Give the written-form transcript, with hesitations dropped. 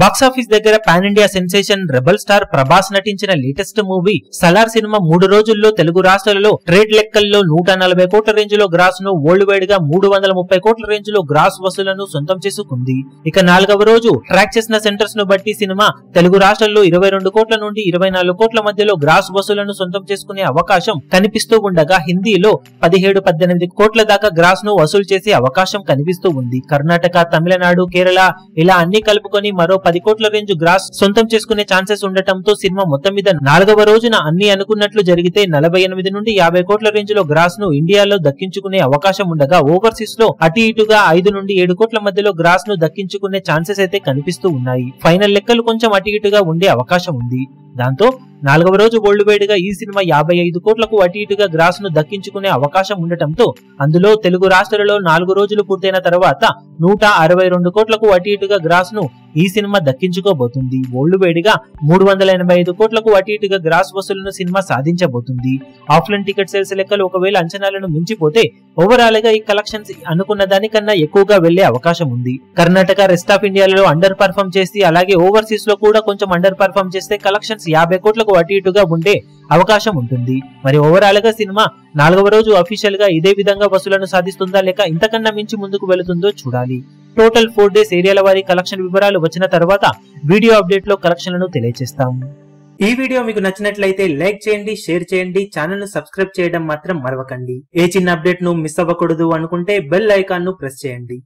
Box office దగ్గర pan India sensation rebel star Prabhas నటించిన latest movie Salaar cinema 3 రోజుల్లో తెలుగు రాష్ట్రాలలో ట్రేడ్ లెక్కల్లో 140 కోట్ల రేంజ్ లో గ్రాస్ ను వరల్డ్ వైడ్ గా 330 కోట్ల రేంజ్ లో గ్రాస్ వసూలను సొంతం చేసుకుంది. ఇక 4వ రోజు ట్రాక్ చేసిన సెంటర్స్ ను బట్టి సినిమా తెలుగు రాష్ట్రాల్లో 22 కోట్ల నుండి 24 కోట్ల మధ్యలో గ్రాస్ వసూలను సొంతం చేసుకునే అవకాశం కనిపిస్తూ ఉండగా హిందీలో 17-18 కోట్ల దాకా గ్రాస్ ను వసూలు చేసే అవకాశం కనిపిస్తూ ఉంది. కర్ణాటక, తమిళనాడు, కేరళ ఇలా అన్ని కలుపుకొని మరో 10 కోట్ల రేంజ్ గ్రాస్ సొంతం చేసుకునే ఛాన్సెస్ ఉండటంతో సినిమా మొత్తం మీద 4వ రోజున అన్ని అనుకున్నట్లు జరిగితే 48 నుండి 50 కోట్ల రేంజ్ లో గ్రాస్ ను ఇండియాలో దక్కించుకునే అవకాశం ఉండగా ఓవర్సీస్ లో అటు ఇటుగా 5 నుండి 7 కోట్ల మధ్యలో గ్రాస్ ను దక్కించుకునే ఛాన్సెస్ అయితే కనిపిస్తూ ఉన్నాయి. ఫైనల్ లెక్కలు కొంచెం అటు ఇటుగా ఉండే అవకాశం ఉంది. దాంతో 4వ రోజు వరల్డ్ వైడ్ గా ఈ సినిమా 55 కోట్లకు అటు ఇటుగా గ్రాస్ ను దక్కించుకునే అవకాశం ఉండటంతో అందులో తెలుగు రాష్ట్రాలలో 4 రోజులు పూర్తయిన తర్వాత 162 కోట్లకు అటు ఇటుగా గ్రాస్ ను ఈ సినిమా దక్కించుకోబోతుంది. వరల్డ్ వైడ్ గా 385 కోట్లకు అటు ఇటుగా గ్రాస్ వసూలును సినిమా సాధించబోతుంది. ఆఫ్లైన్ టికెట్ సేల్స్ లెక్కలు ఒకవేళ అంచనాలను మించిపోతే ఓవరాల్ గా ఈ కలెక్షన్స్ అనుకున్న దానికన్నా ఎక్కువగా వెళ్లే అవకాశం ఉంది. కర్ణాటక, రెస్ట్ ఆఫ్ ఇండియాలో అండర్ పర్ఫార్మ్ చేసి అలాగే ఓవర్సీస్ లో కూడా కొంచెం అండర్ పర్ఫార్మ్ చేస్తే కలెక్షన్స్ 50 కోట్లకు అటు ఇటుగా ఉండే అవకాశం ఉంటుంది. మరి ఓవరాల్ గా సినిమా 4వ రోజు అఫీషియల్ గా ఇదే విధంగా వసూలను సాధిస్తుందా లేక ఇంతకన్నా మించి ముందుకు వెళుతుందో చూడాలి. టోటల్ 4 డేస్ ఏరియాల వారి కలెక్షన్ వివరాలు వచ్చిన తర్వాత వీడియో అప్డేట్ లో కలెక్షన్లను తెలియజేస్తాము. ఈ వీడియో మీకు నచ్చినట్లయితే లైక్ చేయండి, షేర్ చేయండి, ఛానల్ ను సబ్స్క్రైబ్ చేయడం మాత్రం మరవకండి. ఏ చిన్న అప్డేట్ ను మిస్ అవ్వకూడదు అనుకుంటే బెల్ ఐకాన్ ను ప్రెస్ చేయండి.